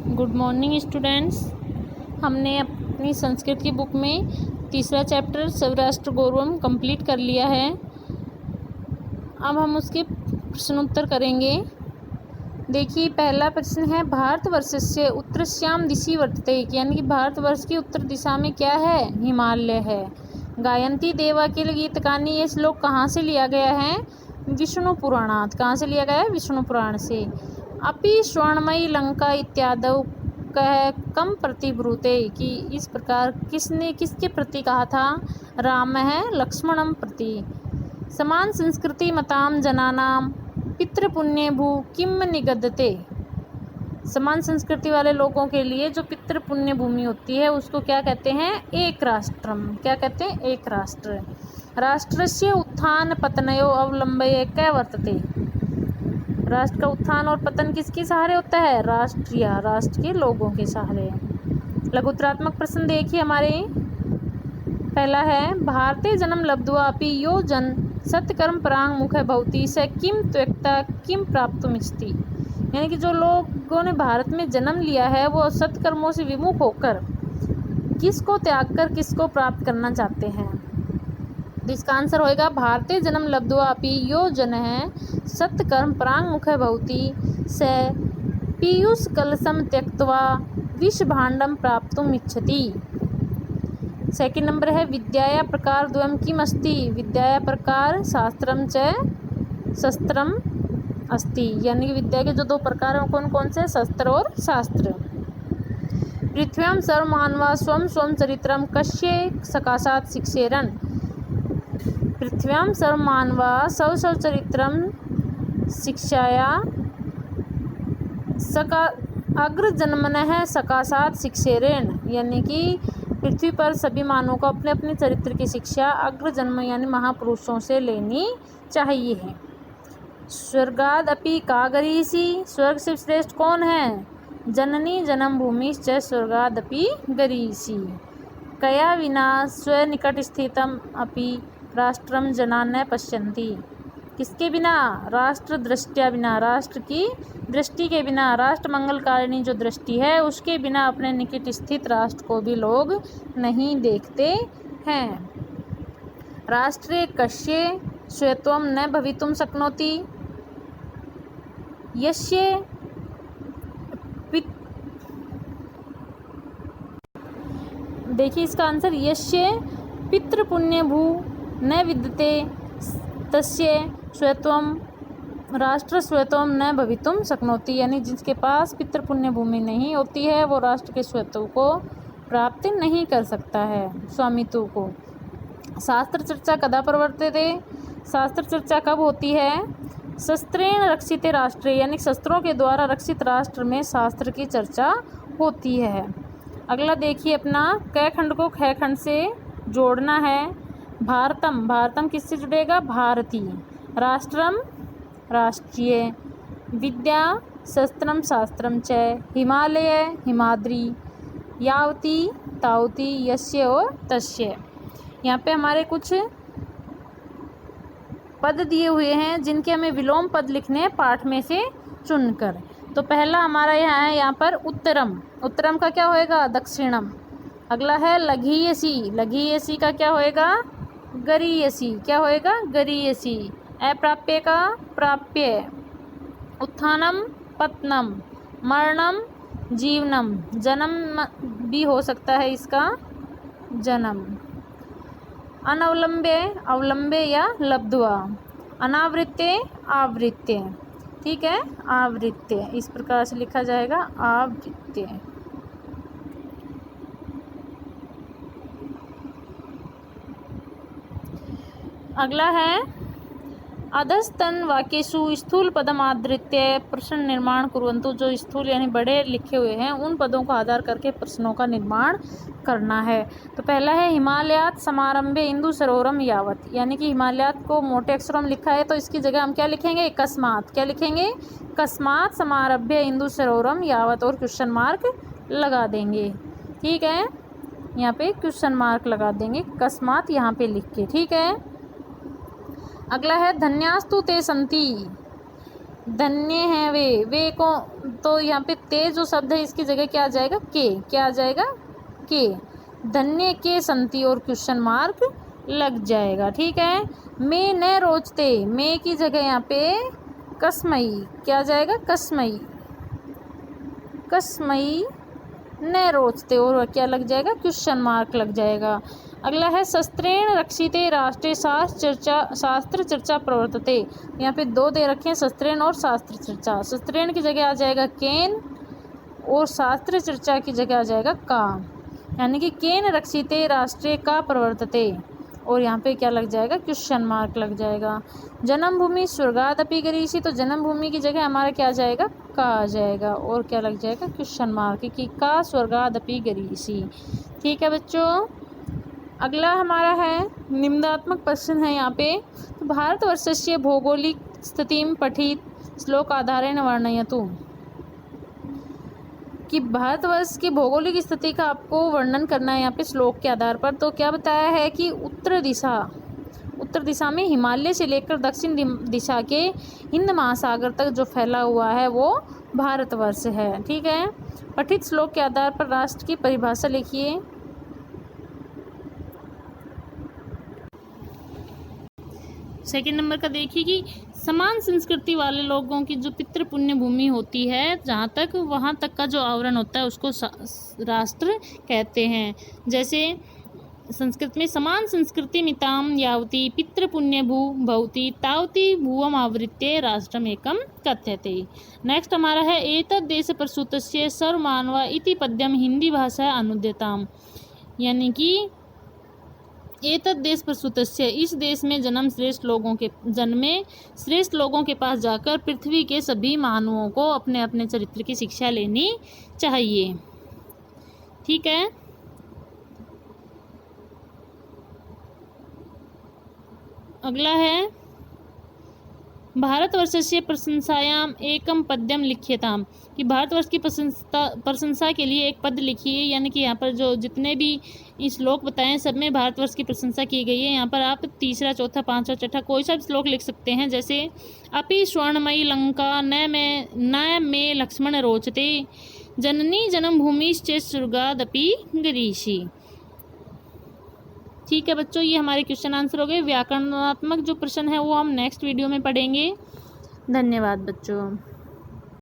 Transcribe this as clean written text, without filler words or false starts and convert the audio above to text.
Good morning students. हमने अपनी संस्कृत की बुक में तीसरा चैप्टर सौराष्ट्र गौरवम कंप्लीट कर लिया है। अब हम उसके प्रश्नोत्तर करेंगे। देखिए, पहला प्रश्न है भारतवर्षस्य उत्तरस्याम दिशि वर्तते, यानी कि भारतवर्ष की उत्तर दिशा में क्या है? हिमालय है। गायंती देवा के गीतकानी ये श्लोक कहाँ से लिया गया है? विष्णु पुराणात। कहाँ से लिया गया है? विष्णु पुराण से। अपि स्वर्णमयी लंका इत्यादि कह कम प्रतिब्रूते, कि इस प्रकार किसने किसके प्रति कहा था? राम है लक्ष्मणम प्रति। समान संस्कृति मताम जनानाम पितृपुण्य भू किम निगदते। समान संस्कृति वाले लोगों के लिए जो पितृपुण्य भूमि होती है उसको क्या कहते हैं? एक राष्ट्रम। क्या कहते हैं? एक राष्ट्र। राष्ट्रस्य उत्थान पतनयो अवलंबये कै वर्तते। राष्ट्र का उत्थान और पतन किसके सहारे होता है? राष्ट्रीय, राष्ट्र के लोगों के सहारे। लघुत्तरात्मक प्रश्न देखिए हमारे। पहला है भारते जन्म लब्ध्वा अपि यो जन सत्कर्म परांग मुख भवति स किम त्यक्ता किम प्राप्तुमिच्छति। यानी कि जो लोगों ने भारत में जन्म लिया है वो सत्कर्मों से विमुख होकर किसको त्याग कर किसको प्राप्त करना चाहते हैं? तो इसका आंसर होएगा भारते जन्म लब्ध्वा अपि यो जन है सत्कर्म परांग मुख भवति स पीयूष कलशम त्यक्त्वा विष भांडम प्राप्तुम इच्छति। सेकंड नंबर है विद्याया प्रकार द्वयम किम अस्ति। विद्याया प्रकार शास्त्रम च शस्त्रम अस्ति। यानी कि विद्या के जो दो प्रकार हैं कौन कौन से? शस्त्र और शास्त्र। पृथ्व्याम सर्वमानवा स्वम स्वम चरित्रम कस्य सकाशात शिक्षेरन्। पृथ्व्याम सर्वमानवा स्व स्व चरित्रम शिक्षाया अग्रजन्मनः सकाशात शिक्षेरेण। यानी कि पृथ्वी पर सभी मानवों को अपने अपने चरित्र की शिक्षा अग्रजन्म यानी महापुरुषों से लेनी चाहिए है। स्वर्गाद अपि का गरीयसी। स्वर्ग से श्रेष्ठ कौन है? जननी जन्म भूमि च स्वर्गादपि गरीयसी। कया विना स्वनिकट स्थितम अपि राष्ट्रम जना न पश्यन्ति। किसके बिना? राष्ट्र दृष्टिया बिना, राष्ट्र की दृष्टि के बिना, राष्ट्र मंगलकारिणी जो दृष्टि है उसके बिना अपने निकट स्थित राष्ट्र को भी लोग नहीं देखते हैं। राष्ट्रे कस्य स्वत्वम न भवितुम शक्नोति। यस्य देखिए इसका आंसर यस्य पितृपुण्य भू न विद्यते तस्य स्वत्वम राष्ट्र स्वत्वम न भवितुम शक्नोति। यानी जिसके पास पितृपुण्य भूमि नहीं होती है वो राष्ट्र के स्वत्व को प्राप्त नहीं कर सकता है, स्वामित्व को। शास्त्र चर्चा कदा प्रवर्तते। शास्त्र चर्चा कब होती है? शस्त्रेण रक्षिते राष्ट्रे, यानी शस्त्रों के द्वारा रक्षित राष्ट्र में शास्त्र की चर्चा होती है। अगला देखिए अपना क खंड को ख खंड से जोड़ना है। भारतम, भारतम किससे जुड़ेगा? भारतीय। राष्ट्रम राष्ट्रीय। विद्या शस्त्रम शास्त्रम च। हिमालय हिमाद्री। यावती तावती यस्य और तस्य। यहाँ पे हमारे कुछ पद दिए हुए हैं जिनके हमें विलोम पद लिखने हैं पाठ में से चुनकर। तो पहला हमारा यहाँ है यहाँ पर उत्तरम। उत्तरम का क्या होएगा? दक्षिणम। अगला है लघीयसी। लघीयसी का क्या होएगा? गरीयसी। क्या होएगा? गरीयसी। अप्राप्य का प्राप्य। उत्थानम पतनम। मरणम जीवनम। जन्म भी हो सकता है इसका, जन्म। अनवलंब्य अवलंब्य या लब्ध्वा। अनावृत्य आवृत्य। ठीक है, आवृत्य इस प्रकार से लिखा जाएगा, आवृत्य। अगला है अधस्तन वाक्येषु स्थूल पदम आधृत्य प्रश्न निर्माण कुर्वन्तु। जो स्थूल यानी बड़े लिखे हुए हैं उन पदों का आधार करके प्रश्नों का निर्माण करना है। तो पहला है हिमालयात समारंभे इंदु सरोवरम यावत। यानी कि हिमालयात को मोटे अक्षरों में लिखा है तो इसकी जगह हम क्या लिखेंगे? कस्मात। क्या लिखेंगे? कस्मात समारभ्य इंदु सरोवरम यावत और क्वेश्चन मार्क लगा देंगे। ठीक है, यहाँ पे क्वेश्चन मार्क लगा देंगे कस्मात यहाँ पे लिख के। ठीक है। अगला है धन्यास्तु ते संति। धन्य है वे को, तो यहाँ पे ते जो शब्द है इसकी जगह क्या आ जाएगा, के। क्या आ जाएगा, के। धन्य के संति और क्वेश्चन मार्क लग जाएगा। ठीक है। मैं न रोचते, मैं की जगह यहाँ पे कसमई, क्या आ जाएगा, कसमई। कसमई न रोचते, और क्या लग जाएगा, क्वेश्चन मार्क लग जाएगा। अगला है शस्त्रेण रक्षिते राष्ट्रे शास्त्र चर्चा प्रवर्तते। यहाँ पे दो दे रखे हैं, शस्त्रेण और शास्त्र चर्चा। शस्त्रेण की जगह आ जाएगा केन, और शास्त्र चर्चा की जगह आ जाएगा का, यानी कि केन रक्षिते राष्ट्रे का प्रवर्तते, और यहाँ पे क्या लग जाएगा, क्वेश्चन मार्क लग जाएगा। जन्मभूमि स्वर्गादपि गरीयसी, तो जन्मभूमि की जगह हमारा क्या आ जाएगा, का आ जाएगा, और क्या लग जाएगा, क्वेश्चन मार्क, कि का स्वर्गादपि गरीयसी। ठीक है बच्चों। अगला हमारा है निम्नात्मक प्रश्न है यहाँ पे, तो भारतवर्षस्य भौगोलिक स्थितिं पठित श्लोक आधारेण वर्णयतु, कि भारतवर्ष की भौगोलिक स्थिति का आपको वर्णन करना है यहाँ पे श्लोक के आधार पर। तो क्या बताया है कि उत्तर दिशा में हिमालय से लेकर दक्षिण दिशा के हिंद महासागर तक जो फैला हुआ है वो भारतवर्ष है। ठीक है। पठित श्लोक के आधार पर राष्ट्र की परिभाषा लिखिए। सेकंड नंबर का देखिए कि समान संस्कृति वाले लोगों की जो पितृ पुण्य भूमि होती है, जहाँ तक वहाँ तक का जो आवरण होता है उसको राष्ट्र कहते हैं। जैसे संस्कृत में समान संस्कृति मिताम यावती पितृ पुण्य भवति तावती भुवम आवृत्य राष्ट्रम एकम कथ्यते। नेक्स्ट हमारा है एतद् देश प्रसूतस्य सर्वमानवा इति पद्यम हिंदी भाषा अनुद्यताम, यानी कि एतद् देश प्रसूतस्य, इस देश में जन्मे श्रेष्ठ लोगों के पास जाकर पृथ्वी के सभी मानवों को अपने अपने चरित्र की शिक्षा लेनी चाहिए। ठीक है। अगला है भारतवर्षस्य प्रशंसायाम एकम पद्यम लिख्यताम, कि भारतवर्ष की प्रशंसा के लिए एक पद लिखिए, यानी कि यहाँ पर जो जितने भी श्लोक बताए हैं सब में भारतवर्ष की प्रशंसा की गई है। यहाँ पर आप तीसरा, चौथा, पांचवा, छठा कोई सा श्लोक लिख सकते हैं। जैसे अपि स्वर्णमयी लंका न मे लक्ष्मण रोचते जननी जन्मभूमिश्च स्वर्गादपि गिरीशी। ठीक है बच्चों, ये हमारे क्वेश्चन आंसर हो गए। व्याकरणात्मक जो प्रश्न है वो हम नेक्स्ट वीडियो में पढ़ेंगे। धन्यवाद बच्चों।